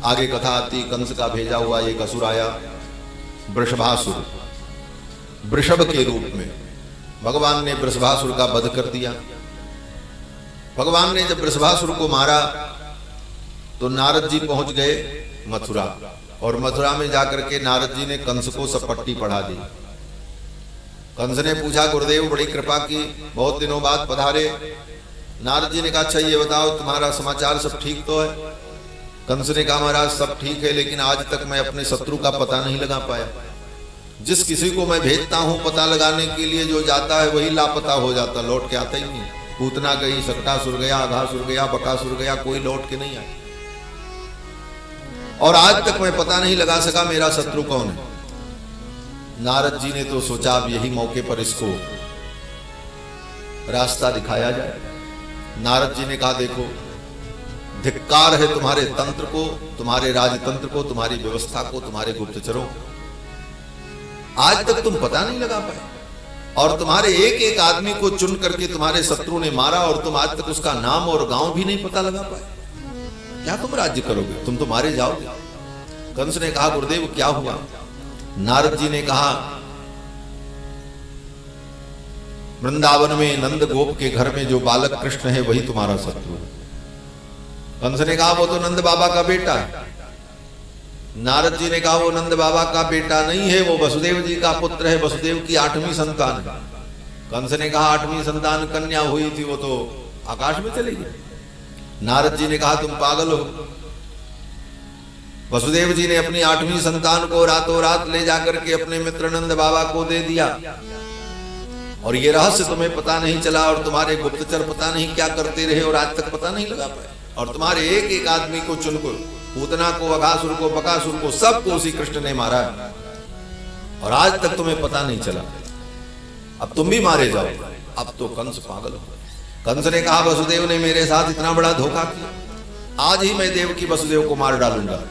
आगे कथा आती, कंस का भेजा हुआ एक असुर आया, वृषभासुर, वृषभ के रूप में। भगवान ने वृषभासुर का वध कर दिया। भगवान ने जब वृषभासुर को मारा तो नारद जी पहुंच गए मथुरा, और मथुरा में जाकर के नारद जी ने कंस को सपट्टी पढ़ा दी। कंस ने पूछा, गुरुदेव बड़ी कृपा की, बहुत दिनों बाद पधारे। नारद जी ने कहा, अच्छा ये बताओ तुम्हारा समाचार सब ठीक तो है? कंस ने कहा, महाराज सब ठीक है, लेकिन आज तक मैं अपने शत्रु का पता नहीं लगा पाया। जिस किसी को मैं भेजता हूं पता लगाने के लिए, जो जाता है वही लापता हो जाता, लौट के आता ही नहीं। पूतना गई, सट्टासुर गया, आघासुर गया, बकासुर गया, कोई लौट के नहीं आया। और आज तक मैं पता नहीं लगा सका मेरा शत्रु कौन है। नारद जी ने तो सोचा अब यही मौके पर इसको रास्ता दिखाया जाए। नारद जी ने कहा, देखो धिक्कार है तुम्हारे तंत्र को, तुम्हारे राजतंत्र को, तुम्हारी व्यवस्था को, तुम्हारे गुप्तचरों को। आज तक तुम पता नहीं लगा पाए, और तुम्हारे एक एक आदमी को चुन करके तुम्हारे शत्रु ने मारा, और तुम आज तक उसका नाम और गांव भी नहीं पता लगा पाए। क्या तुम राज्य करोगे? तुम तो मारे जाओगे। कंस ने कहा, गुरुदेव क्या हुआ? नारद जी ने कहा, वृंदावन में नंद गोप के घर में जो बालक कृष्ण है वही तुम्हारा शत्रु है। कंस ने कहा, वो तो नंद बाबा का बेटा है। नारद जी ने कहा, वो नंद बाबा का बेटा नहीं है, वो वसुदेव जी का पुत्र है, वसुदेव की 8वीं संतान है। कंस ने कहा, 8वीं संतान कन्या हुई थी, वो तो आकाश में चली गई। नारद जी ने कहा, तुम पागल हो। वसुदेव जी ने अपनी 8वीं संतान को रातों रात ले जाकर के अपने मित्र नंद बाबा को दे दिया, और ये रहस्य तुम्हें पता नहीं चला, और तुम्हारे गुप्तचर पता नहीं क्या करते रहे, और आज तक पता नहीं लगा पाए। और तुम्हारे एक एक आदमी को चुनकर, पूतना को, अघासुर को, बकासुर को, सबको उसी कृष्ण ने मारा है, और आज तक तुम्हें पता नहीं चला। अब तुम भी मारे जाओ। अब तो कंस पागल हो। कंस ने कहा, वसुदेव ने मेरे साथ इतना बड़ा धोखा किया, आज ही मैं देवकी वसुदेव को मार डालूंगा।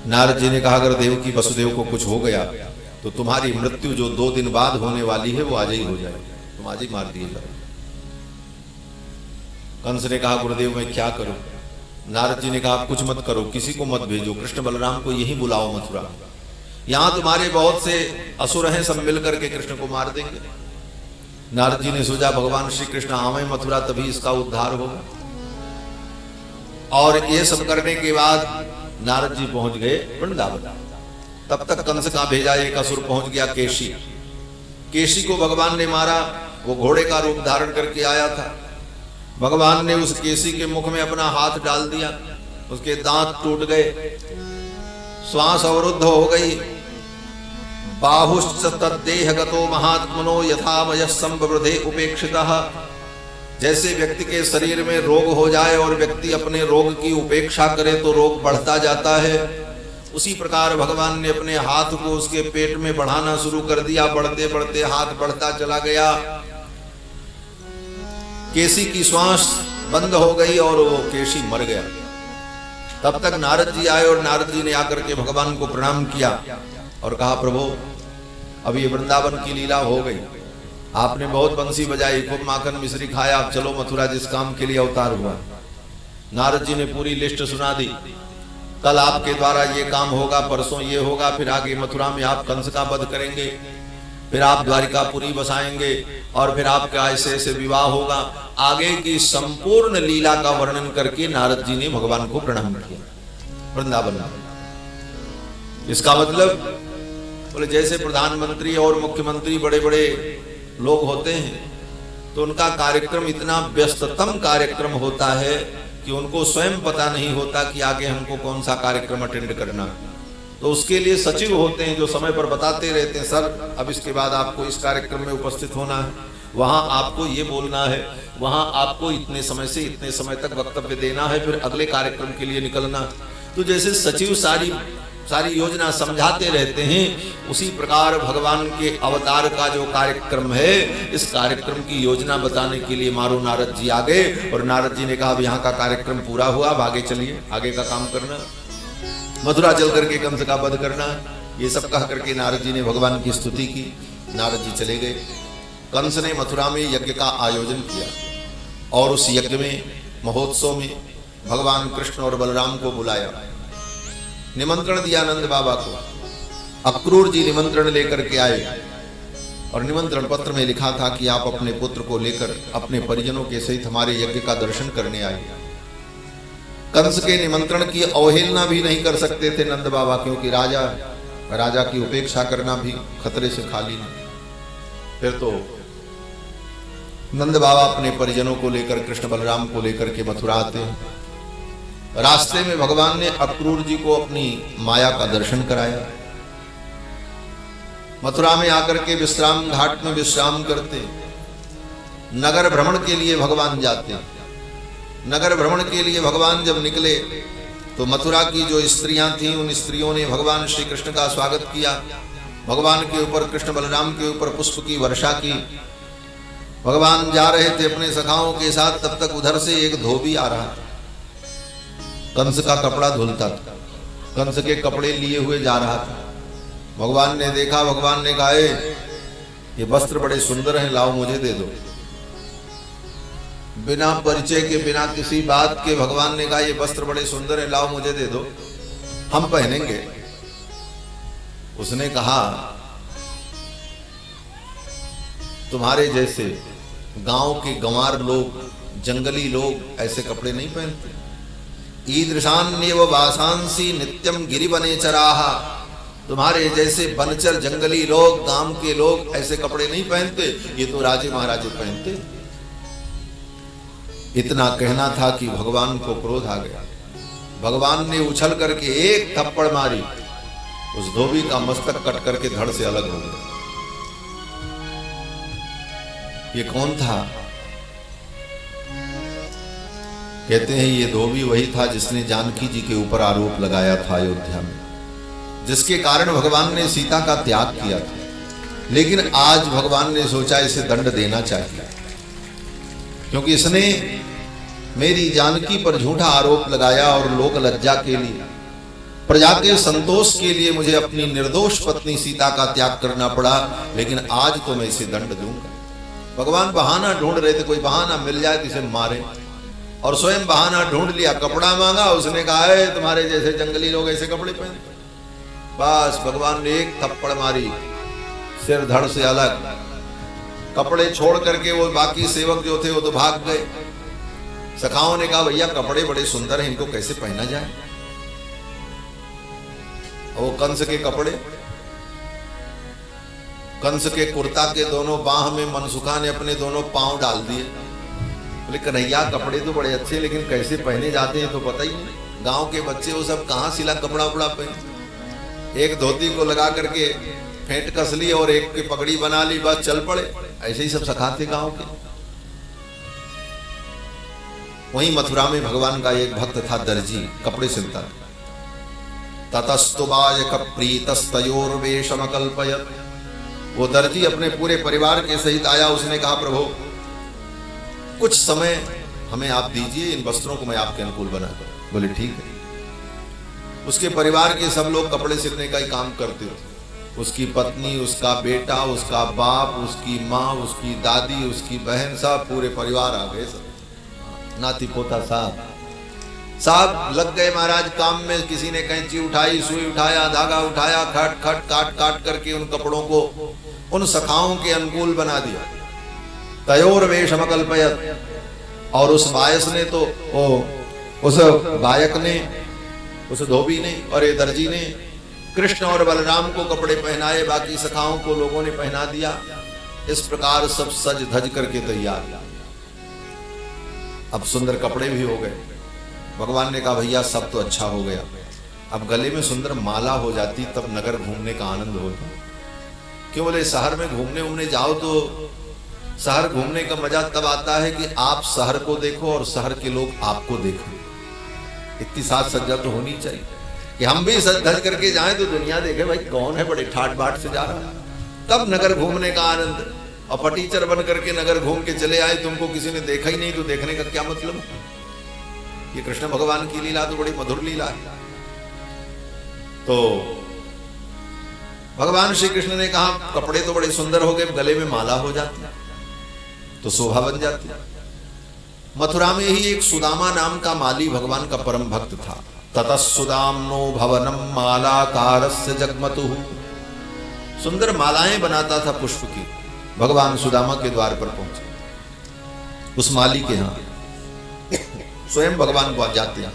नारद जी ने कहा, अगर देवकी वसुदेव को कुछ हो गया तो तुम्हारी मृत्यु जो 2 दिन बाद होने वाली है वो आज ही हो जाए, तुम आज ही मार दिए जाओ। कंस ने कहा, गुरुदेव मैं क्या करूं? नारद जी ने कहा, कुछ मत करो, किसी को मत भेजो, कृष्ण बलराम को यही बुलाओ मथुरा। यहां तुम्हारे बहुत से असुर हैं, सब मिलकर के कृष्ण को मार देंगे। नारद जी ने सोचा, भगवान श्री कृष्ण आवे मथुरा तभी इसका उद्धार होगा। और ये सब करने के बाद नारद जी पहुंच गए वृंदावन। तब तक कंस का भेजा एक असुर पहुंच गया, केशी। केशी को भगवान ने मारा, वो घोड़े का रूप धारण करके आया था। भगवान ने उस केसी के मुख में अपना हाथ डाल दिया, उसके दांत टूट गए, श्वास अवरुद्ध हो गई। बाहुश्च तद्देहगतो महात्मनो यथा वयस्संवृद्धे उपेक्षितः। जैसे व्यक्ति के शरीर में रोग हो जाए और व्यक्ति अपने रोग की उपेक्षा करे तो रोग बढ़ता जाता है, उसी प्रकार भगवान ने अपने हाथ को उसके पेट में बढ़ाना शुरू कर दिया। बढ़ते बढ़ते हाथ बढ़ता चला गया, केसी की श्वास बंद हो गई और वो केसी मर गया। तब तक नारद जी आए, और नारद जी ने आकर के भगवान को प्रणाम किया और कहा, प्रभु अब ये वृंदावन की लीला हो गई, आपने बहुत बंसी बजाई, खूब माखन मिश्री खाया, अब चलो मथुरा जिस काम के लिए अवतार हुआ। नारद जी ने पूरी लिस्ट सुना दी, कल आपके द्वारा ये काम होगा, परसों ये होगा, फिर आगे मथुरा में आप कंस का वध करेंगे, फिर आप द्वारिकापुरी बसाएंगे, और फिर आपका ऐसे ऐसे विवाह होगा। आगे की संपूर्ण लीला का वर्णन करके नारद जी ने भगवान को प्रणाम किया वृंदावन। इसका मतलब बोले जैसे प्रधानमंत्री और मुख्यमंत्री बड़े बड़े लोग होते हैं तो उनका कार्यक्रम इतना व्यस्ततम कार्यक्रम होता है कि उनको स्वयं पता नहीं होता कि आगे हमको कौन सा कार्यक्रम अटेंड करना। तो उसके लिए सचिव होते हैं जो समय पर बताते रहते हैं, सर अब इसके बाद आपको इस कार्यक्रम में उपस्थित होना है, वहां आपको ये बोलना है, वहां आपको इतने समय से इतने समय तक वक्तव्य देना है, फिर अगले कार्यक्रम के लिए निकलना। तो जैसे सचिव सारी योजना समझाते रहते हैं, उसी प्रकार भगवान के अवतार का जो कार्यक्रम है, इस कार्यक्रम की योजना बताने के लिए मारो नारद जी आ गए। और नारद जी ने कहा, अब यहाँ का कार्यक्रम पूरा हुआ, अब आगे चलिए, आगे का काम करना, मथुरा चल करके कंस का वध करना। ये सब कह करके नारद जी ने भगवान की स्तुति की। नारद जी चले गए। कंस ने मथुरा में यज्ञ का आयोजन किया और उस यज्ञ में महोत्सव में भगवान कृष्ण और बलराम को बुलाया, निमंत्रण दिया नंद बाबा को। अक्रूर जी निमंत्रण लेकर के आए और निमंत्रण पत्र में लिखा था कि आप अपने पुत्र को लेकर अपने परिजनों के सहित हमारे यज्ञ का दर्शन करने आए। कंस के निमंत्रण की अवहेलना भी नहीं कर सकते थे नंद बाबा, क्योंकि राजा की उपेक्षा करना भी खतरे से खाली नहीं। फिर तो नंद बाबा अपने परिजनों को लेकर, कृष्ण बलराम को लेकर के मथुरा आते हैं। रास्ते में भगवान ने अक्रूर जी को अपनी माया का दर्शन कराया। मथुरा में आकर के विश्राम घाट में विश्राम करते, नगर भ्रमण के लिए भगवान जाते। नगर भ्रमण के लिए भगवान जब निकले तो मथुरा की जो स्त्रियां थीं, उन स्त्रियों ने भगवान श्री कृष्ण का स्वागत किया। भगवान के ऊपर, कृष्ण बलराम के ऊपर पुष्प की वर्षा की। भगवान जा रहे थे अपने सखाओं के साथ, तब तक उधर से एक धोबी आ रहा था, कंस का कपड़ा धुलता था, कंस के कपड़े लिए हुए जा रहा था। भगवान ने देखा, भगवान ने कहा, ये वस्त्र बड़े सुंदर हैं, लाओ मुझे दे दो। बिना परिचय के, बिना किसी बात के भगवान ने कहा, ये वस्त्र बड़े सुंदर हैं, लाओ मुझे दे दो, हम पहनेंगे। उसने कहा, तुम्हारे जैसे गांव के गंवार लोग, जंगली लोग ऐसे कपड़े नहीं पहनते। ईदृशान्येव वासांसी नित्यम गिरिवने चराहा। तुम्हारे जैसे बनचर जंगली लोग, गांव के लोग ऐसे कपड़े नहीं पहनते, ये तो राजे महाराजे पहनते। इतना कहना था कि भगवान को क्रोध आ गया। भगवान ने उछल करके एक थप्पड़ मारी, उस धोबी का मस्तक कट करके धड़ से अलग हो गया। ये कौन था? कहते हैं ये धोबी वही था जिसने जानकी जी के ऊपर आरोप लगाया था अयोध्या में, जिसके कारण भगवान ने सीता का त्याग किया था। लेकिन आज भगवान ने सोचा इसे दंड देना चाहिए, क्योंकि इसने मेरी जानकी पर झूठा आरोप लगाया और लोक लज्जा के लिए, प्रजा के संतोष के लिए मुझे अपनी निर्दोष पत्नी सीता का त्याग करना पड़ा। लेकिन आज तो मैं इसे दंड दूंगा। भगवान बहाना ढूंढ रहे थे, कोई बहाना मिल जाए तो इसे मारे, और स्वयं बहाना ढूंढ लिया। कपड़ा मांगा, उसने कहा, है तुम्हारे जैसे जंगली लोग ऐसे कपड़े पहनते। बस भगवान ने एक थप्पड़ मारी, सिर धड़ से अलग। कपड़े छोड़ करके वो बाकी सेवक जो थे वो तो भाग गए। सखाओं ने कहा, भैया कपड़े बड़े सुंदर हैं, इनको कैसे पहना जाए? वो कंस के कपड़े, कंस के कुर्ता के दोनों बाह में मनसुखा ने अपने दोनों पांव डाल दिए। बोले, कन्हैया कपड़े तो बड़े अच्छे, लेकिन कैसे पहने जाते हैं तो पता ही नहीं। गांव के बच्चे वो सब कहां सिला कपड़ा उपड़ा पहने। एक धोती को लगा करके फेंट कस ली और एक की पगड़ी बना ली, बस चल पड़े। ऐसे ही सब सखाते गांव के। वहीं मथुरा में भगवान का एक भक्त था, दर्जी, कपड़े सिलता था। ततस्तुबायक प्रीतस्तयोर्वेशमकल्पयत्। वो दर्जी अपने पूरे परिवार के सहित आया। उसने कहा, प्रभु कुछ समय हमें आप दीजिए, इन वस्त्रों को मैं आपके अनुकूल बना दूं। बोले ठीक है। उसके परिवार के सब लोग कपड़े सिलने का ही काम करते थे। उसकी पत्नी, उसका बेटा, उसका बाप, उसकी माँ, उसकी दादी, उसकी बहन, सब पूरे परिवार आ गए। सब नाती पोता साहब लग गए महाराज काम में। किसी ने कैंची उठाई, सुई उठाया, धागा उठाया, खट खट काट काट करके उन कपड़ों को उन सखाओं के अनुकूल बना दिया। तयोर्वेशमकल्पयत्। और उस बायस ने तो उस बायक ने, उस धोबी ने और ये दर्जी ने कृष्ण और बलराम को कपड़े पहनाए, बाकी सखाओं को लोगों ने पहना दिया। इस प्रकार सब सज धज करके तैयार। अब सुंदर कपड़े भी हो गए। भगवान ने कहा, भैया सब तो अच्छा हो गया, अब गले में सुंदर माला हो जाती तब नगर घूमने का आनंद होता। क्यों? बोले शहर में घूमने जाओ तो शहर घूमने का मजा तब आता है कि आप शहर को देखो और शहर के लोग आपको देखो। इतनी साज सज्जा तो होनी चाहिए कि हम भी सज धज करके जाएं तो दुनिया देखे भाई कौन है बड़े ठाट बाट से जा रहा है। तब नगर घूमने का आनंद। और फटीचर बन करके नगर घूम के चले आए, तुमको किसी ने देखा ही नहीं तो देखने का क्या मतलब? ये कृष्ण भगवान की लीला तो बड़ी मधुर लीला है। तो भगवान श्री कृष्ण ने कहा, कपड़े तो बड़े सुंदर हो गए, गले में माला हो जाती तो शोभा बन जाती। मथुरा में ही एक सुदामा नाम का माली भगवान का परम भक्त था। ततः सुदाम्नो भवनम मालाकारस्य जगमतुः, सुंदर मालाएं बनाता था पुष्प की। भगवान सुदामा के द्वार पर पहुंचे, उस माली के यहां स्वयं भगवान पहुंच जाते हैं।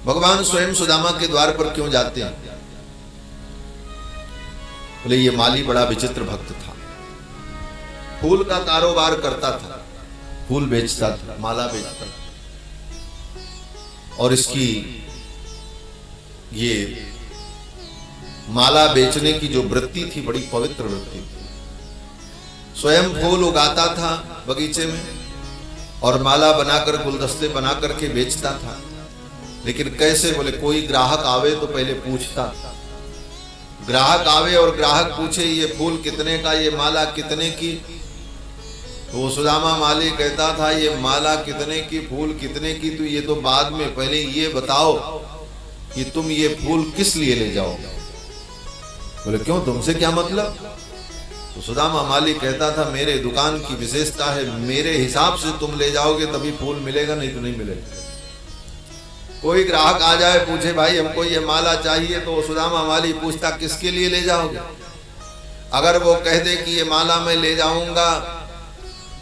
भगवान स्वयं सुदामा के द्वार पर क्यों जाते हैं? बोले ये माली बड़ा विचित्र भक्त था, फूल का कारोबार करता था, फूल बेचता था, माला बेचता था, और इसकी ये माला बेचने की जो वृत्ति थी बड़ी पवित्र वृत्ति थी। स्वयं फूल उगाता था बगीचे में और माला बनाकर गुलदस्ते बनाकर के बेचता था। लेकिन कैसे? बोले कोई ग्राहक आवे तो पहले पूछता, ग्राहक आवे और ग्राहक पूछे ये फूल कितने का, ये माला कितने की, तो सुदामा माली कहता था ये माला कितने की, फूल कितने की, तो ये तो बाद में, पहले ये बताओ कि तुम ये फूल किस लिए ले जाओगे। बोले क्यों, तुमसे क्या मतलब? तो सुदामा माली कहता था मेरे दुकान की विशेषता है, मेरे हिसाब से तुम ले जाओगे तभी फूल मिलेगा, नहीं तो नहीं मिलेगा। कोई ग्राहक आ जाए पूछे भाई हमको ये माला चाहिए, तो सुदामा माली पूछता किसके लिए ले जाओगे। अगर वो कह दे कि ये माला मैं ले जाऊंगा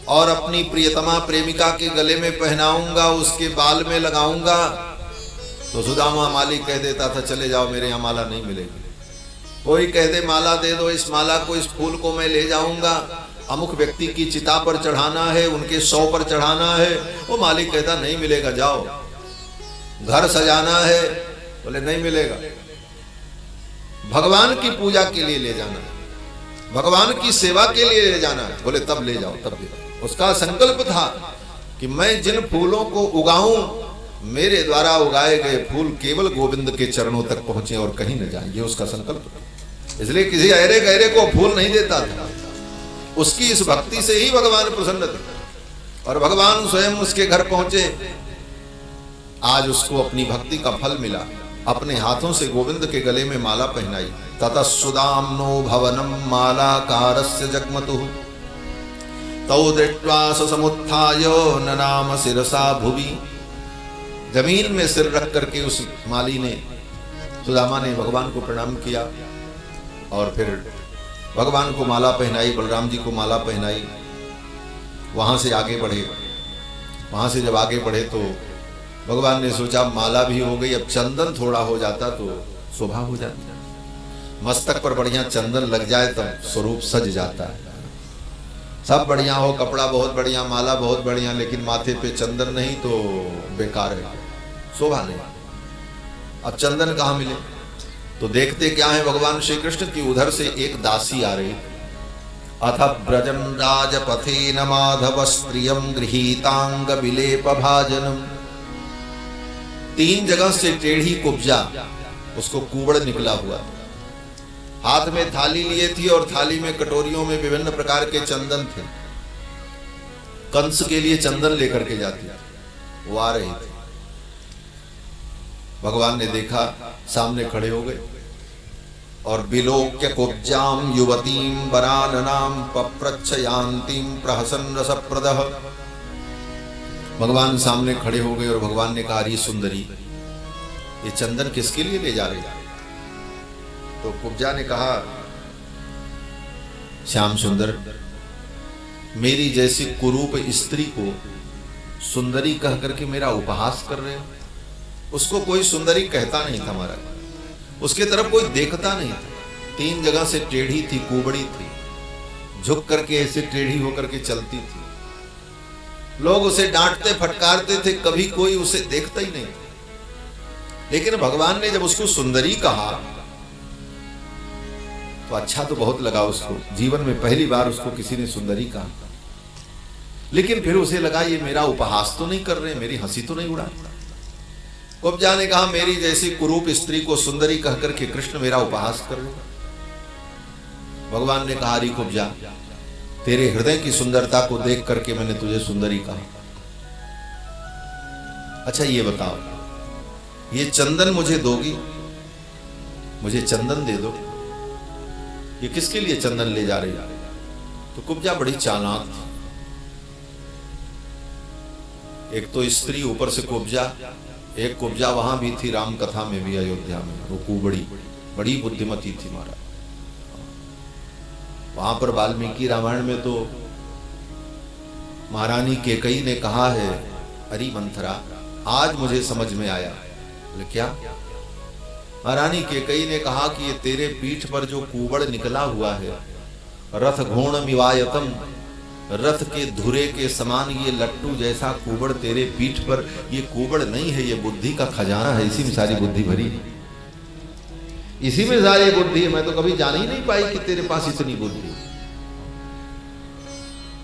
और अपनी प्रियतमा प्रेमिका के गले में पहनाऊंगा, उसके बाल में लगाऊंगा, तो सुदामा माली कह देता था चले जाओ मेरे यहाँ माला नहीं मिलेगी। कोई कह दे माला दे दो, इस माला को, इस फूल को मैं ले जाऊंगा, अमुक व्यक्ति की चिता पर चढ़ाना है, उनके शव पर चढ़ाना है, वो मालिक कहता नहीं मिलेगा, जाओ। घर सजाना है, बोले नहीं मिलेगा। भगवान की पूजा के लिए ले जाना है, भगवान की सेवा के लिए ले जाना है, बोले तब ले जाओ, तब ले जाओ। उसका संकल्प था कि मैं जिन फूलों को उगाऊं, मेरे द्वारा उगाए गए फूल केवल गोविंद के चरणों तक पहुंचे और कहीं न जाए, ये उसका संकल्प था। इसलिए किसी अहरे गहरे को फूल नहीं देता था, उसकी इस भक्ति से ही भगवान प्रसन्न थे और भगवान स्वयं उसके घर पहुंचे। आज उसको अपनी भक्ति का फल मिला, अपने हाथों से गोविंद के गले में माला पहनाई। ततः सुदाम्नो भवनम मालाकारस्य जगमतुः तौ दृष्ट्वा समुत्थाय ननाम शिरसा भुवि, जमीन में सिर रख करके उस माली ने, सुदामा ने भगवान को प्रणाम किया और फिर भगवान को माला पहनाई, बलराम जी को माला पहनाई। वहां से आगे बढ़े, वहां से जब आगे बढ़े तो भगवान ने सोचा माला भी हो गई, अब चंदन थोड़ा हो जाता तो शोभा हो जाती, मस्तक पर बढ़िया चंदन लग जाए तब स्वरूप सज जाता है। सब बढ़िया हो, कपड़ा बहुत बढ़िया, माला बहुत बढ़िया, लेकिन माथे पे चंदन नहीं तो बेकार है, शोभा नहीं। अब चंदन कहाँ मिले? तो देखते क्या है भगवान श्री कृष्ण की उधर से एक दासी आ रही। अथ ब्रजम राजपथेन माधव स्त्रियम गृहीतांग विलेप भाजनम, 3 जगह से टेढ़ी कुब्जा, उसको कुबड़ निकला हुआ, हाथ में थाली लिए थी और थाली में कटोरियों में विभिन्न प्रकार के चंदन थे। कंस के लिए चंदन लेकर के जाती, वो आ रही थी। भगवान ने देखा, सामने खड़े हो गए और विलोक्य कुब्जाम युवतीम वराननाम पप्रच्छयान्तीम प्रहसन रसप्रदः, भगवान सामने खड़े हो गए और भगवान ने कहा, सुंदरी ये चंदन किसके लिए ले जा रही है? तो कुब्जा ने कहा, श्याम सुंदर, मेरी जैसी कुरूप स्त्री को सुंदरी कह करके मेरा उपहास कर रहे हो। उसको कोई सुंदरी कहता नहीं था महाराज, उसके तरफ कोई देखता नहीं था। 3 जगह से टेढ़ी थी, कुबड़ी थी, झुक करके ऐसे टेढ़ी होकर के चलती थी। लोग उसे डांटते फटकारते थे, कभी कोई उसे देखता ही नहीं। लेकिन भगवान ने जब उसको सुंदरी कहा तो अच्छा तो बहुत लगा उसको, जीवन में पहली बार उसको किसी ने सुंदरी कहा। लेकिन फिर उसे लगा ये मेरा उपहास तो नहीं कर रहे, मेरी हंसी तो नहीं उड़ा। कुब्जा ने कहा, मेरी जैसी कुरूप स्त्री को सुंदरी कहकर के कृष्ण मेरा उपहास कर रहे। भगवान ने कहा, कुब्जा, तेरे हृदय की सुंदरता को देख करके मैंने तुझे सुंदरी कहा। अच्छा ये बताओ, ये चंदन मुझे दोगी? मुझे चंदन दे दो। ये किसके लिए चंदन ले जा रही है? तो कुब्जा बड़ी चालाक थी, एक तो स्त्री, ऊपर से कुब्जा। एक कुब्जा वहां भी थी राम कथा में भी, अयोध्या में, वो कुबड़ी, बड़ी बुद्धिमती थी महाराज। वहां पर वाल्मीकि रामायण में तो महारानी केकई ने कहा है, अरे मंथरा आज मुझे समझ में आया। बोले क्या? महारानी केकई ने कहा कि ये तेरे पीठ पर जो कुबड़ निकला हुआ है, रथ घोण मिवायतम, रथ के धुरे के समान ये लट्टू जैसा कुबड़ तेरे पीठ पर, ये कुबड़ नहीं है, ये बुद्धि का खजाना है, इसी में सारी बुद्धि भरी है, इसी में सारी बुद्धि है। मैं तो कभी जान ही नहीं पाई कि तेरे पास इतनी बुद्धि है।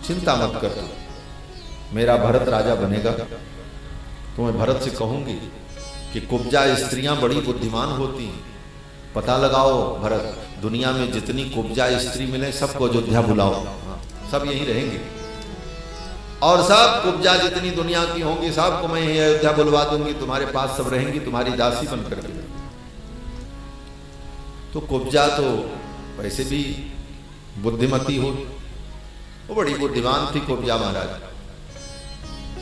चिंता मत कर, मेरा भरत राजा बनेगा तो मैं भरत से कहूंगी कि कुब्जा स्त्रियां बड़ी बुद्धिमान होती हैं, पता लगाओ भरत, दुनिया में जितनी कुब्जा स्त्री मिले सबको अयोध्या बुलाओ, सब यहीं रहेंगे, और सब कुब्जा जितनी दुनिया की होंगी सबको मैं यहीं अयोध्या बुलवा दूंगी, तुम्हारे पास सब रहेंगी, तुम्हारी दासी बनकर के। तो कुब्जा तो वैसे भी बुद्धिमती हो, वो बड़ी बुद्धिमान थी कुब्जा महाराज।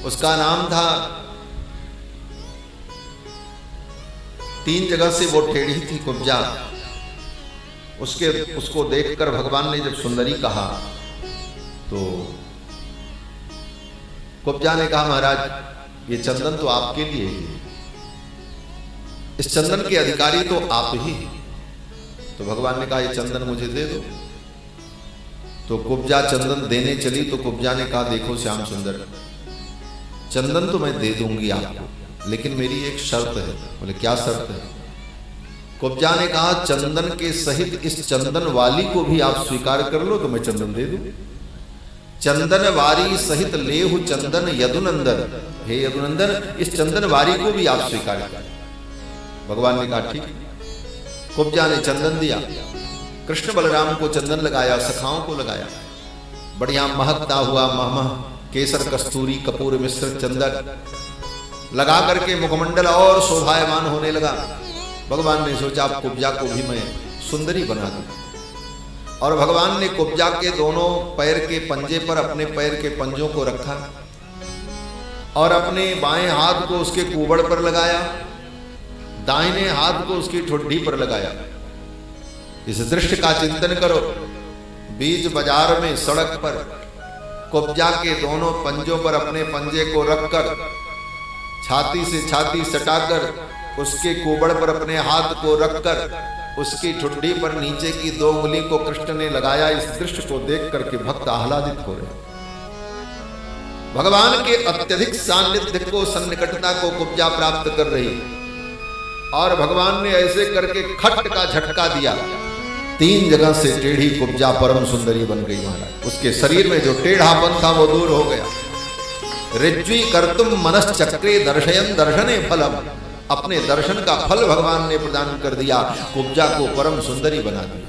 उसका नाम था, 3 जगह से वो टेढ़ी थी कुब्जा। उसको देखकर भगवान ने जब सुंदरी कहा तो कुब्जा ने कहा, महाराज ये चंदन तो आपके लिए ही है, इस चंदन के अधिकारी तो आप ही हैं। तो भगवान ने कहा ये चंदन मुझे दे दो। तो कुब्जा चंदन देने चली तो कुब्जा ने कहा, देखो श्याम सुंदर, चंदन तो मैं दे दूंगी आपको, लेकिन मेरी एक शर्त है। बोले क्या शर्त है? कुब्जा ने कहा, चंदन के सहित इस चंदन वाली को भी आप स्वीकार कर लो तो मैं चंदन दे दूं। चंदन वारी सहित लेहु चंदन यदुनंदन, हे यदुनंदन इस चंदन वारी को भी आप स्वीकार कर। भगवान ने कहा ठीक। कुब्जा ने चंदन दिया, कृष्ण बलराम को चंदन लगाया, सखाओं को लगाया, बढ़िया महकता हुआ महमह केसर कस्तूरी कपूर मिश्र चंदन लगा करके मुखमंडल और शोभायमान होने लगा। भगवान ने सोचा अब कुब्जा को भी मैं सुंदरी बना दूं, और भगवान ने कुब्जा के दोनों पैर के पंजे पर अपने पैर के पंजों को रखा और अपने बाएं हाथ को उसके कुबड़ पर लगाया, दाहिने हाथ को उसकी ठुड्डी पर लगाया। इस दृश्य का चिंतन करो। बीच बाजार में सड़क पर कुब्जा के दोनों पंजों पर अपने पंजे को रखकर, छाती से छाती सटाकर, उसके कुबड़ पर अपने हाथ को रखकर, उसकी ठुड्डी पर नीचे की 2 उंगली को कृष्ण ने लगाया। इस दृश्य को देख करके भक्त आह्लादित हो रहे। भगवान के अत्यधिक सान्निध्य को, सन्निकटता को कुब्जा प्राप्त कर रही, और भगवान ने ऐसे करके खट का झटका दिया, 3 जगह से टेढ़ी कुब्जा परम सुंदरी बन गई महाराज। उसके शरीर में जो टेढ़ापन था वो दूर हो गया। ऋज्वी कर्तुम मनश्चक्रे दर्शयन दर्शने फलम, अपने दर्शन का फल भगवान ने प्रदान कर दिया, कुब्जा को परम सुंदरी बना दिया।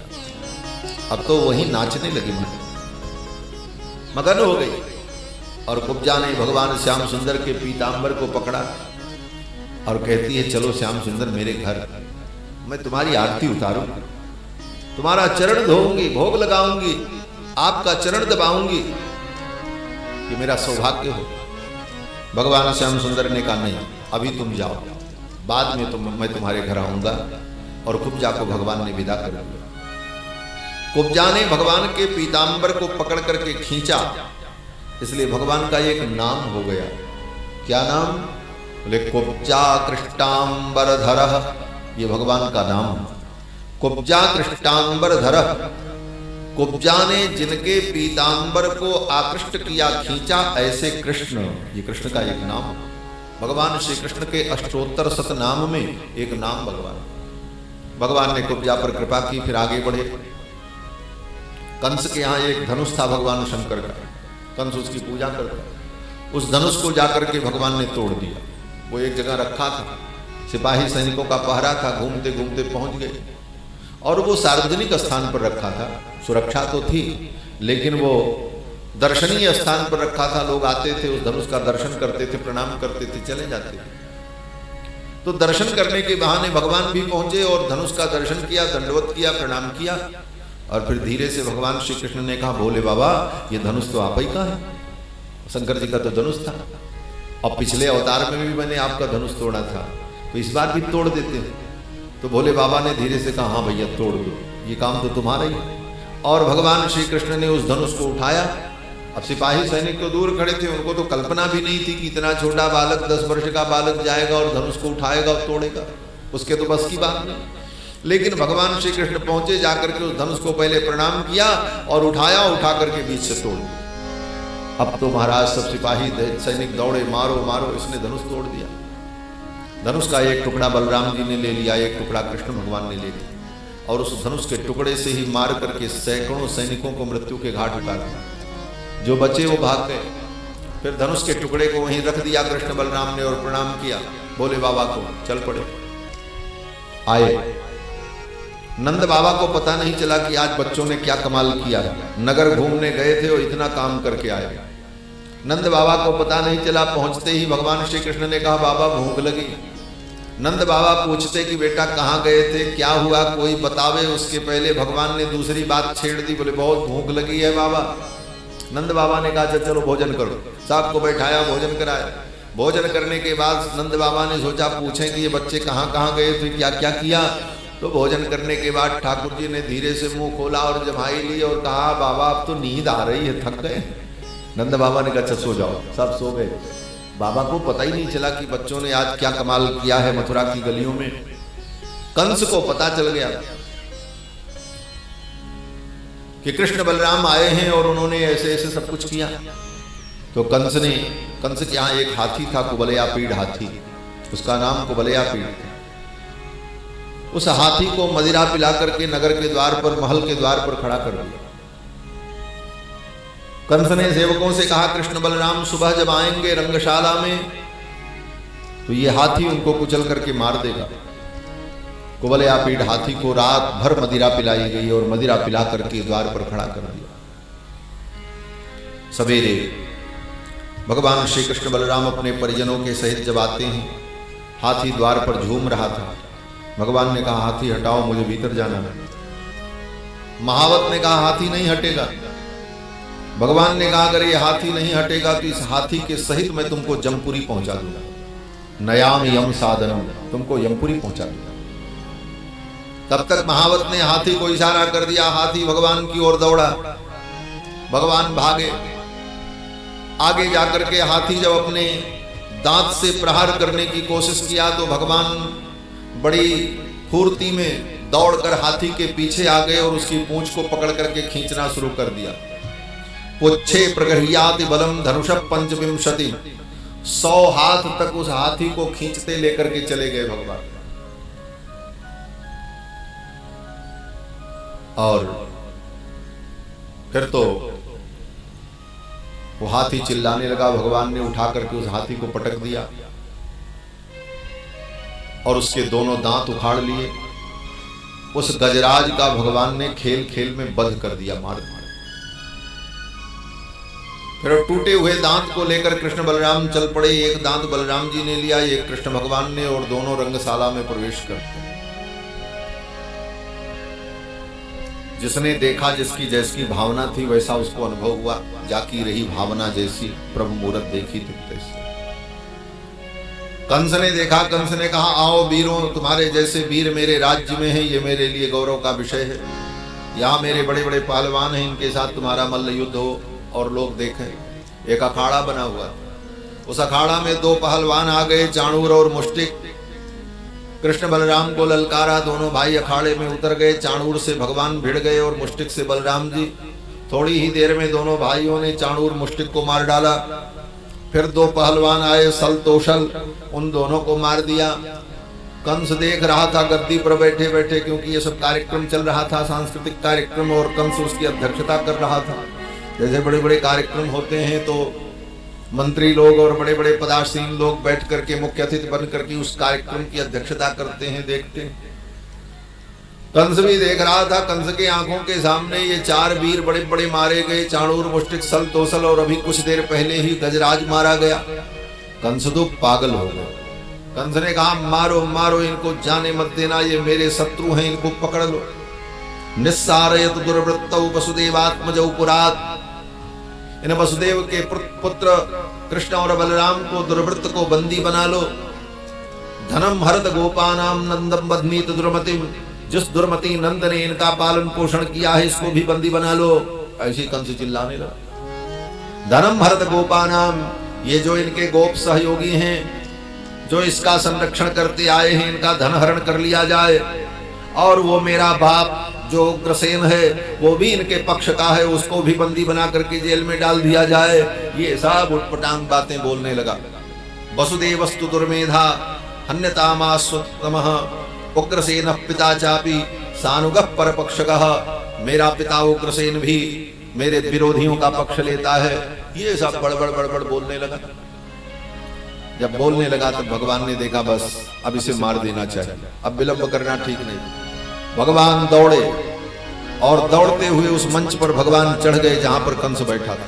अब तो वही नाचने लगी, मगन हो गई। और कुब्जा ने भगवान श्याम सुंदर के पीतांबर को पकड़ा और कहती है, चलो श्याम सुंदर मेरे घर, मैं तुम्हारी आरती उतारूं, तुम्हारा चरण धोऊंगी, भोग लगाऊंगी, आपका चरण दबाऊंगी, ये मेरा सौभाग्य हो। भगवान श्याम सुंदर ने कहा नहीं, अभी तुम जाओ, बाद में मैं तुम्हारे घर आऊंगा। और कुब्जा को भगवान ने विदा कर दिया। कुब्जा ने भगवान के पीतांबर को पकड़ करके खींचा, इसलिए भगवान का एक नाम हो गया। क्या नाम? बोले कुब्जा कृष्टांबरधरः, ये भगवान का नाम है। कुब्जा कृष्टांबरधरः, कुब्जा ने जिनके पीतांबर को आकृष्ट किया, खींचा, ऐसे कृष्ण, ये कृष्ण का एक नाम है। भगवान श्री कृष्ण के अष्टोत्तर शत नाम में एक नाम भगवान ने कुब्जा पर कृपा की। फिर आगे बढ़े। कंस के यहाँ एक धनुष था भगवान शंकर का, कंस उसकी पूजा करता, उस धनुष को जाकर के भगवान ने तोड़ दिया। वो एक जगह रखा था, सिपाही सैनिकों का पहरा था, घूमते घूमते पहुंच गए, और वो सार्वजनिक स्थान पर रखा था। सुरक्षा तो थी, लेकिन वो दर्शनीय स्थान पर रखा था। लोग आते थे, उस धनुष का दर्शन करते थे, प्रणाम करते थे, चले जाते थे। तो दर्शन करने के बहाने भगवान भी पहुंचे और धनुष का दर्शन किया, दंडवत किया, प्रणाम किया, और फिर धीरे से भगवान श्री कृष्ण ने कहा, भोले बाबा ये धनुष तो आप ही का है, शंकर जी का तो धनुष था। और पिछले अवतार में भी मैंने आपका धनुष तोड़ा था, तो इस बार भी तोड़ देते हैं। तो भोले बाबा ने धीरे से कहा, हाँ भैया तोड़ दो, ये काम तो तुम्हारा ही है। और भगवान श्री कृष्ण ने उस धनुष को उठाया। अब सिपाही सैनिक तो दूर खड़े थे, उनको तो कल्पना भी नहीं थी कि इतना छोटा बालक, 10 वर्ष का बालक जाएगा और धनुष को उठाएगा और तोड़ेगा, उसके तो बस की बात नहीं। लेकिन भगवान श्री कृष्ण पहुंचे, जाकर के उस धनुष को पहले प्रणाम किया और उठाया, उठा करके बीच से तोड़ दिया। अब तो महाराज सब सिपाही सैनिक दौड़े, मारो मारो, इसने धनुष तोड़ दिया। धनुष का एक टुकड़ा बलराम जी ने ले लिया, एक टुकड़ा कृष्ण भगवान ने ले लिया, और उस धनुष के टुकड़े से ही मार करके सैकड़ों सैनिकों को मृत्यु के घाट उतार दिया। जो बचे वो भाग गए। फिर धनुष के टुकड़े को वहीं रख दिया कृष्ण बलराम ने और प्रणाम किया भोले बाबा को, चल पड़े। आए नंद बाबा को पता नहीं चला कि आज बच्चों ने क्या कमाल किया है। नगर घूमने गए थे और इतना काम करके आए। नंद बाबा को पता नहीं चला। पहुंचते ही भगवान श्री कृष्ण ने कहा, बाबा भूख लगी। नंद बाबा पूछते कि बेटा कहाँ गए थे, क्या हुआ, कोई बतावे। उसके पहले भगवान ने दूसरी बात छेड़ दी, बोले बहुत भूख लगी है बाबा। नंद बाबा ने कहा चलो भोजन करो। साहब को बैठाया, भोजन कराया। भोजन करने के बाद नंद बाबा ने सोचा पूछें कि ये बच्चे कहाँ कहाँ गए थे, क्या क्या किया। तो भोजन करने के बाद ठाकुर जी ने धीरे से मुंह खोला और जमाई ली और कहा, बाबा अब तो नींद आ रही है, थक गए। नंद बाबा ने कहा अच्छा सो जाओ। सब सो गए। बाबा को पता ही नहीं चला कि बच्चों ने आज क्या कमाल किया है मथुरा की गलियों में। कंस को पता चल गया कि कृष्ण बलराम आए हैं और उन्होंने ऐसे ऐसे सब कुछ किया। तो कंस के यहाँ एक हाथी था, कुबलयापीड़ हाथी, उसका नाम कुबलयापीड़ था। उस हाथी को मदिरा पिला करके नगर के द्वार पर, महल के द्वार पर खड़ा कर दिया। कंस ने सेवकों से कहा कृष्ण बलराम सुबह जब आएंगे रंगशाला में तो ये हाथी उनको कुचल करके मार देगा। कुबलयापीड़ हाथी को रात भर मदिरा पिलाई गई और मदिरा पिला करके द्वार पर खड़ा कर दिया। सवेरे भगवान श्री कृष्ण बलराम अपने परिजनों के सहित जब आते हैं, हाथी द्वार पर झूम रहा था। भगवान ने कहा हाथी हटाओ, मुझे भीतर जाना है। महावत ने कहा हाथी नहीं हटेगा। भगवान ने कहा अगर ये हाथी नहीं हटेगा तो इस हाथी के सहित मैं तुमको जमपुरी पहुंचा दूंगा। नयाम यम साधनम, तुमको यमपुरी पहुंचा दूंगा। तब तक महावत ने हाथी को इशारा कर दिया। हाथी भगवान की ओर दौड़ा। भगवान भागे। आगे जाकर के हाथी जब अपने दांत से प्रहार करने की कोशिश किया तो भगवान बड़ी फुर्ती में दौड़कर हाथी के पीछे आ गए और उसकी पूंछ को पकड़ करके खींचना शुरू कर दिया। पुच्छे प्रगह्याति बलम धनुष पंचविंशति, 100 हाथ तक उस हाथी को खींचते लेकर के चले गए भगवान। और फिर तो वो हाथी चिल्लाने लगा। भगवान ने उठा करके उस हाथी को पटक दिया और उसके दोनों दांत उखाड़ लिए। उस गजराज का भगवान ने खेल खेल में वध कर दिया, मार मार। फिर टूटे हुए दांत को लेकर कृष्ण बलराम चल पड़े। एक दांत बलराम जी ने लिया, एक कृष्ण भगवान ने, और दोनों रंगशाला में प्रवेश करते। जिसने देखा, जिसकी जैसी भावना थी वैसा उसको अनुभव हुआ। जाकी रही भावना जैसी, प्रभु मूरत देखी तैसी। कंस ने देखा। कंस ने कहा आओ वीरों, तुम्हारे जैसे वीर मेरे राज्य में हैं, ये मेरे लिए गौरव का विषय है। यहाँ मेरे बड़े बड़े पहलवान हैं, इनके साथ तुम्हारा मल्ल युद्ध हो और लोग देखें। एक अखाड़ा बना हुआ। उस अखाड़ा में 2 पहलवान आ गए, चाणूर और मुष्टिक। कृष्ण बलराम को ललकारा। दोनों भाई अखाड़े में उतर गए। चाणूर से भगवान भिड़ गए और मुष्टिक से बलराम जी। थोड़ी ही देर में दोनों भाइयों ने चाणूर मुष्टिक को मार डाला। फिर 2 पहलवान आए, सल तोशल, उन दोनों को मार दिया। कंस देख रहा था गद्दी पर बैठे बैठे, क्योंकि ये सब कार्यक्रम चल रहा था, सांस्कृतिक कार्यक्रम, और कंस उसकी अध्यक्षता कर रहा था। जैसे बड़े बड़े कार्यक्रम होते हैं तो मंत्री लोग और बड़े बड़े पदासीन लोग बैठ करके मुख्य अतिथि बन करके उस कार्यक्रम की अध्यक्षता करते हैं, देखते हैं। कंस भी देख रहा था। कंस के आंखों के सामने ये 4 वीर बड़े बड़े मारे गए, चाणूर, मुष्टिक, सल तोसल, और अभी कुछ देर पहले ही गजराज मारा गया। कंस तो पागल हो गए। कंस ने कहा मारो मारो इनको, जाने मत देना, ये मेरे शत्रु हैं, इनको पकड़ लो। निस्सारयत दुर्वृत्तौ वसुदेवात्मजौ पुरात्, इन वसुदेव के पुत्र कृष्ण और बलराम को दुर्वृत्त को बंदी बना लो। धनम हरत गोपानाम नंदम बध्नीत दुर्मतिम, जिस दुर्मति नंद ने इनका पालन पोषण किया है इसको भी बंदी बना लो। ऐसे कंस चिल्लाने लगा। धनम हरत गोपानाम, ये जो इनके गोप सहयोगी हैं, जो इसका संरक्षण करते आए हैं, इनका धन हरण कर लिया जाए। और वो मेरा बाप जो उग्रसेन है वो भी इनके पक्ष का है, उसको भी बंदी बना करके जेल में डाल दिया जाए। ये सब उटपटांग बातें बोलने लगा। वसुदेवस्तु दुर्मेधा हन्यतामास्वतमः उग्रसेन पिता चापि सानुगः परपक्षकः, मेरा पिता उग्रसेन भी मेरे विरोधियों का पक्ष लेता है। ये सब बड़बड़ बोलने लगा। जब बोलने लगा तब भगवान ने देखा बस अब इसे मार देना चाहिए, अब विलंब करना ठीक नहीं। भगवान दौड़े और दौड़ते हुए उस मंच पर भगवान चढ़ गए जहां पर कंस बैठा था।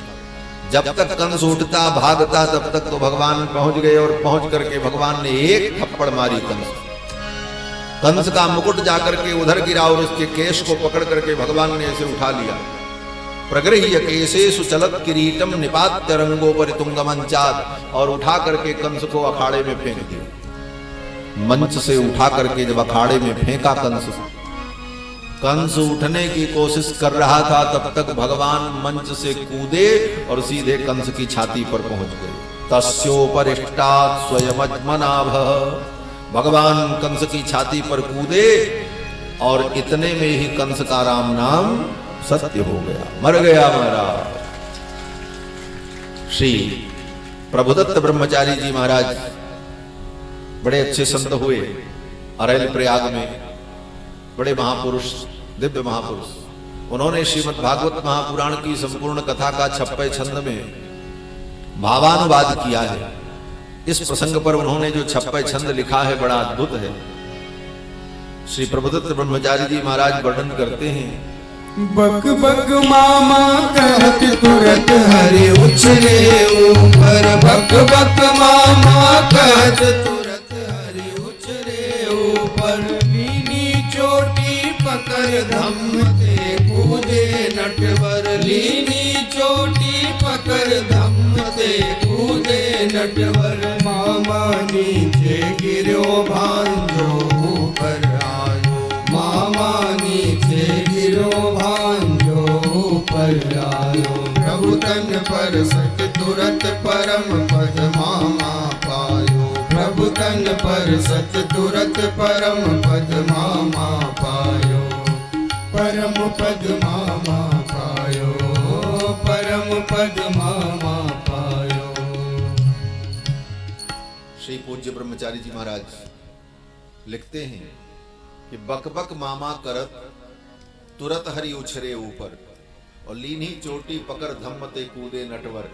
जब तक कंस उठता भागता तब तक तो भगवान पहुंच गए, और पहुंच करके भगवान ने एक थप्पड़ मारी कंस का मुकुट जाकर के उधर गिरा और उसके केश को पकड़ करके भगवान ने इसे उठा लिया। प्रगृह्य केशेषु चलत किरीटम निपात्य रंगोपरि तुंगमंचात्, और उठा करके कंस को अखाड़े में फेंक दिया। मंच से उठा करके जब अखाड़े में फेंका कंस उठने की कोशिश कर रहा था, तब तक भगवान मंच से कूदे और सीधे कंस की छाती पर पहुंच गए। तस्योपरिष्टात् स्वयमज्मनाभ, भगवान कंस की छाती पर कूदे और इतने में ही कंस का राम नाम सत्य हो गया, मर गया महाराज। श्री प्रभुदत्त ब्रह्मचारी जी महाराज बड़े अच्छे संत हुए। अरैल प्रयाग में बड़े महापुरुष, दिव्य महापुरुष, उन्होंने श्रीमद् भागवत महापुराण की संपूर्ण कथा का 56 छंद में भावानुवाद किया है। इस प्रसंग पर उन्होंने जो 56 छंद लिखा है बड़ा अद्भुत है। श्री प्रभुदत्त ब्रह्मचारी जी महाराज वर्णन करते हैं। बक बक मामा कहत तुरत हरि उछले ऊपर, बक बक मामा कहत तुरत हरि उछले ऊपर, लीनी चोटी पकड़ धम्म ते कूदे नटवर, लीनी चोटी पकड़ धम्म ते कूदे नटवर, मामा नीचे गिरो भांजो ऊपर आयो, मामा नीचे गिरो भांजो ऊपर आयो, प्रभु तन पर सत तुरत परम पद मामा पायो, प्रभु तन पर सत तुरत परम पद मामा पायो, परम पद मामा पायो, परम पद मामा पायो। श्री पूज्य ब्रह्मचारी जी महाराज लिखते हैं कि बक बक मामा करत तुरत हरि उछरे ऊपर, और लीनी चोटी पकड़ धम्म ते कूदे नटवर,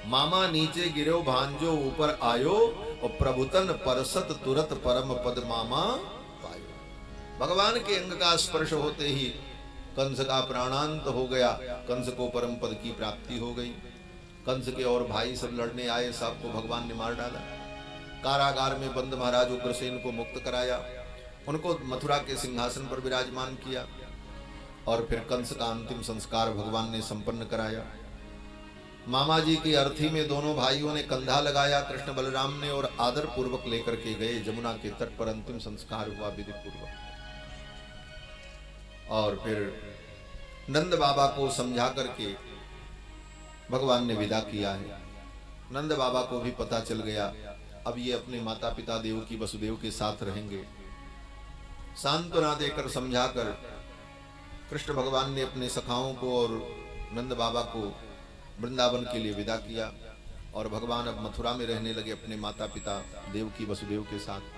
मामा नीचे गिरो भांजो ऊपर आयो, और प्रभुतन परसत तुरत परम पद मामा पायो। भगवान के अंग का स्पर्श होते ही कंस का प्राणांत हो गया, कंस को परम पद की प्राप्ति हो गई। कंस के और भाई सब लड़ने आए, सबको भगवान ने मार डाला। कारागार में बंद महाराज उग्रसेन को मुक्त कराया, उनको मथुरा के सिंहासन पर विराजमान किया, और फिर कंस का अंतिम संस्कार भगवान ने संपन्न कराया। मामा जी की अर्थी में दोनों भाइयों ने कंधा लगाया, कृष्ण बलराम ने, और आदर पूर्वक लेकर के गए जमुना के तट पर। अंतिम संस्कार हुआ विधि पूर्वक, और फिर नंद बाबा को समझा करके भगवान ने विदा किया है। नंद बाबा को भी पता चल गया अब ये अपने माता पिता देवकी वसुदेव के साथ रहेंगे। सांत्वना देकर समझाकर कृष्ण भगवान ने अपने सखाओं को और नंद बाबा को वृंदावन के लिए विदा किया, और भगवान अब मथुरा में रहने लगे अपने माता पिता देवकी वसुदेव के साथ।